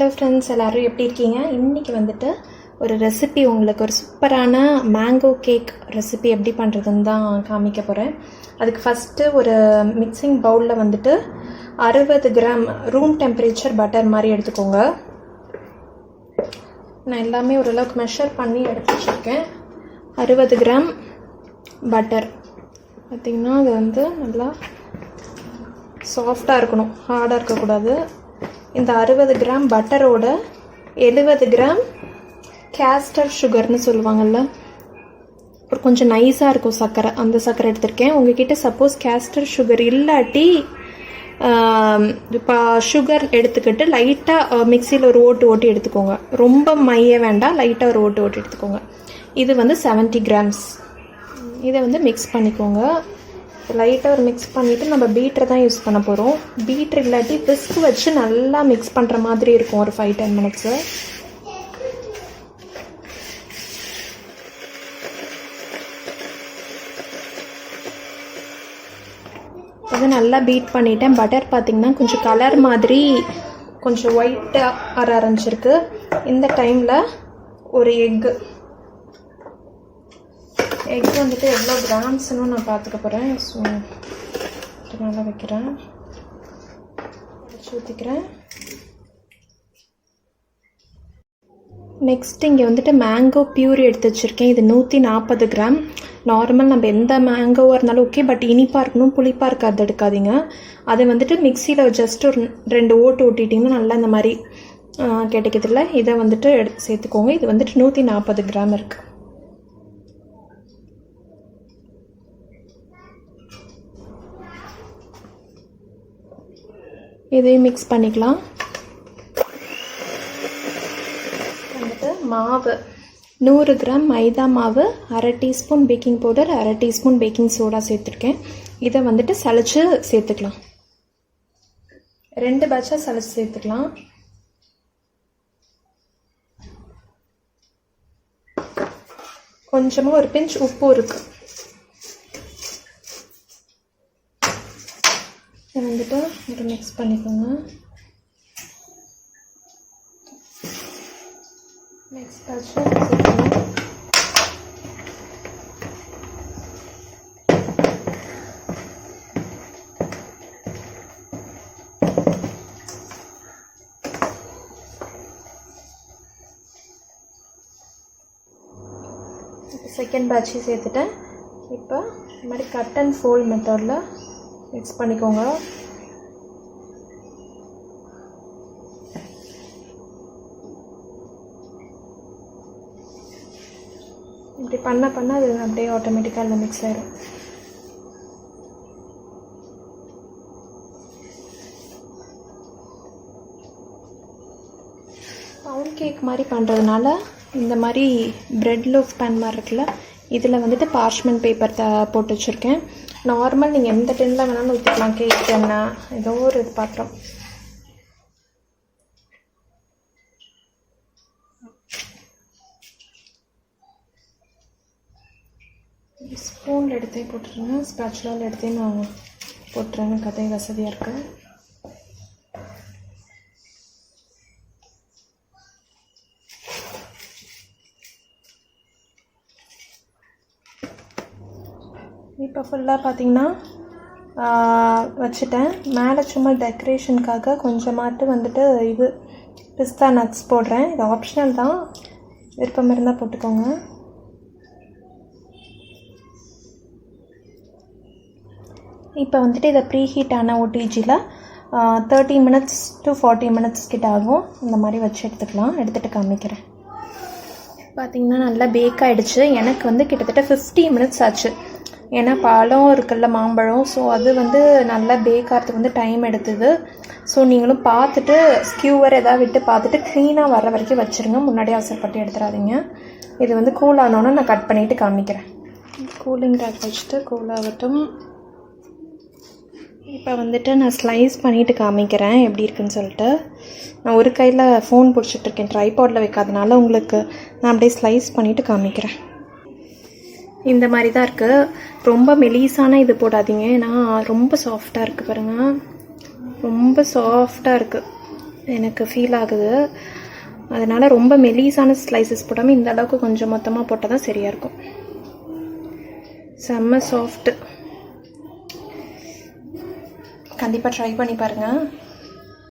Hello friends, எல்லோரும் எப்படி இருக்கீங்க? இன்றைக்கி வந்துட்டு ஒரு ரெசிபி, உங்களுக்கு ஒரு சூப்பரான மேங்கோ கேக் ரெசிபி எப்படி பண்ணுறதுன்னு தான் காமிக்க போகிறேன். அதுக்கு ஃபஸ்ட்டு ஒரு மிக்சிங் பவுலில் வந்துட்டு 60 கிராம் ரூம் டெம்பரேச்சர் பட்டர் மாதிரி எடுத்துக்கோங்க. நான் எல்லாமே ஓரளவுக்கு மெஷர் பண்ணி எடுத்து வச்சுருக்கேன். 60 கிராம் பட்டர் பார்த்திங்கன்னா அது வந்து நல்லா சாஃப்டாக இருக்கணும், ஹார்டாக இருக்கக்கூடாது. இந்த 60 கிராம் பட்டரோட 70 கிராம் கேஸ்டர் சுகர்னு சொல்லுவாங்கள்ல, ஒரு கொஞ்சம் நைஸாக இருக்கும் சர்க்கரை, அந்த சர்க்கரை எடுத்திருக்கேன். உங்ககிட்ட சப்போஸ் கேஸ்டர் சுகர் இல்லாட்டி இப்போ சுகர் எடுத்துக்கிட்டு லைட்டாக மிக்சியில் ஒரு ஓட்டு எடுத்துக்கோங்க. ரொம்ப மைய வேண்டாம், லைட்டாக ஒரு ஓட்டு எடுத்துக்கோங்க. இது வந்து 70 கிராம்ஸ். இதை வந்து மிக்ஸ் பண்ணிக்கோங்க. லைட்டாக ஒரு மிக்ஸ் பண்ணிவிட்டு நம்ம பீட்டர் தான் யூஸ் பண்ண போகிறோம். பீட்டர் இல்லாட்டி விஸ்க் வச்சு நல்லா மிக்ஸ் பண்ணுற மாதிரி இருக்கும் ஒரு 5-10 மினிட்ஸு. அதை நல்லா பீட் பண்ணிட்டேன். பட்டர் பார்த்திங்கன்னா கொஞ்சம் கலர் மாதிரி கொஞ்சம் ஒயிட்டாக வர ஆரம்பிச்சிருக்கு. இந்த டைமில் ஒரு எக் வந்துட்டு எவ்வளோ கிராம்ஸ்னு நான் பார்த்துக்க போகிறேன். ஸோ நல்லா வைக்கிறேன், ஊற்றிக்கிறேன். நெக்ஸ்ட் இங்கே வந்துட்டு மேங்கோ பியூரி எடுத்து வச்சுருக்கேன். இது 140 கிராம். நார்மல் நம்ம எந்த மேங்கோவாக இருந்தாலும் ஓகே, பட் இனிப்பாக இருக்கணும், புளிப்பாக இருக்காது எடுக்காதீங்க. அதை வந்துட்டு மிக்சியில் ஜஸ்ட் ஒரு 2 ஓட்டு ஓட்டிட்டிங்கன்னா நல்லா இந்த மாதிரி கிடைக்கிறதுல இதை வந்துட்டு எடுத்து சேர்த்துக்கோங்க. இது வந்துட்டு 140 கிராம் இருக்குது. இதையும் மிக்ஸ் பண்ணிக்கலாம். வந்துட்டு மாவு 100 கிராம் மைதா மாவு, 1/2 teaspoon baking powder, 1/2 teaspoon baking soda சேர்த்துருக்கேன். இதை வந்துட்டு சளிச்சு சேர்த்துக்கலாம். 2 பேட்சாக சளிச்சு சேர்த்துக்கலாம். கொஞ்சமாக ஒரு பிஞ்ச் உப்பு இருக்குது. இதை வந்துட்டு ஒரு மிக்ஸ் பண்ணிக்கோங்க. நெக்ஸ்ட் பேட்ச் சேர்த்துக்கலாம். செகண்ட் பேட்சை சேர்த்துட்டேன். இப்போ இந்த மாதிரி கட் அண்ட் ஃபோல்ட் மெத்தடில் மிக்ஸ் பண்ணிக்கோங்க. இப்படி பண்ண அது அப்படியே ஆட்டோமேட்டிக்காக அதில் மிக்ஸ் ஆகிடும். பவுண்ட் கேக் மாதிரி பண்ணுறதுனால இந்த மாதிரி பிரெட் லோஃப் பேன் மாதிரி இருக்குல்ல, இதில் வந்துட்டு பார்ச்மெண்ட் பேப்பர் போட்டு வச்சுருக்கேன். நார்மல் நீங்கள் எந்த டென்னில் வேணாலும் ஊற்றிக்கலாம், கேக் எண்ணெய் ஏதோ ஒரு இது பாத்திரம். ஸ்பூனில் எடுத்தே போட்டுருங்க, ஸ்பேச்சுலாவில் எடுத்தே நான் போட்டுறேன்னு கதை வசதியாக இருக்கு. இப்போ ஃபுல்லாக பார்த்திங்கன்னா வச்சுட்டேன். மேலே சும்மா டெக்கரேஷனுக்காக கொஞ்சமாட்டு வந்துட்டு இது பிஸ்தா நட்ஸ் போடுறேன். இது ஆப்ஷனல் தான், விருப்பம் இருந்தால் போட்டுக்கோங்க. இப்போ வந்துட்டு இதை ப்ரீ ஹீட் ஆன ஓடிஜியில் 30 மினிட்ஸ் to 40 மினிட்ஸ் கிட்ட ஆகும். இந்த மாதிரி வச்சு எடுத்துகிட்டு காமிக்கிறேன். பார்த்திங்கன்னா நல்லா பேக் ஆகிடுச்சு. எனக்கு வந்து கிட்டத்தட்ட 50 மினிட்ஸ் ஆச்சு. ஏன்னா பழம் இருக்குல்ல, மாம்பழம், ஸோ அது வந்து நல்லா பேக் ஆகிறதுக்கு வந்து டைம் எடுத்தது. ஸோ நீங்களும் பார்த்துட்டு ஸ்கியூவர் எதாவது விட்டு பார்த்துட்டு க்ளீனாக வர வரைக்கும் வச்சுருங்க. முன்னாடியே அவசரப்பட்டு எடுத்துடாதீங்க. இது வந்து கூல் ஆனோன்னு நான் கட் பண்ணிவிட்டு காமிக்கிறேன். கூலிங் ரேக் வச்சுட்டு கூல் ஆகட்டும். இப்போ வந்துட்டு நான் ஸ்லைஸ் பண்ணிவிட்டு காமிக்கிறேன் எப்படி இருக்குன்னு சொல்லிட்டு. நான் ஒரு கையில் ஃபோன் பிடிச்சிட்ருக்கேன், ட்ரைபாடில் வைக்காதனால உங்களுக்கு நான் அப்படியே ஸ்லைஸ் பண்ணிவிட்டு காமிக்கிறேன். இந்த மாதிரி தான் இருக்குது. ரொம்ப மெலிசான இது போடாதீங்க, ஏன்னா ரொம்ப சாஃப்டாக இருக்குது பாருங்கள், ரொம்ப சாஃப்டாக இருக்குது. எனக்கு ஃபீல் ஆகுது. அதனால் ரொம்ப மெலிசான ஸ்லைசஸ் போடாமல் இந்த அளவுக்கு கொஞ்சம் மொத்தமாக போட்டால் தான் சரியாக இருக்கும். செம்ம சாஃப்ட்டு. கண்டிப்பாக ட்ரை பண்ணி பாருங்கள்.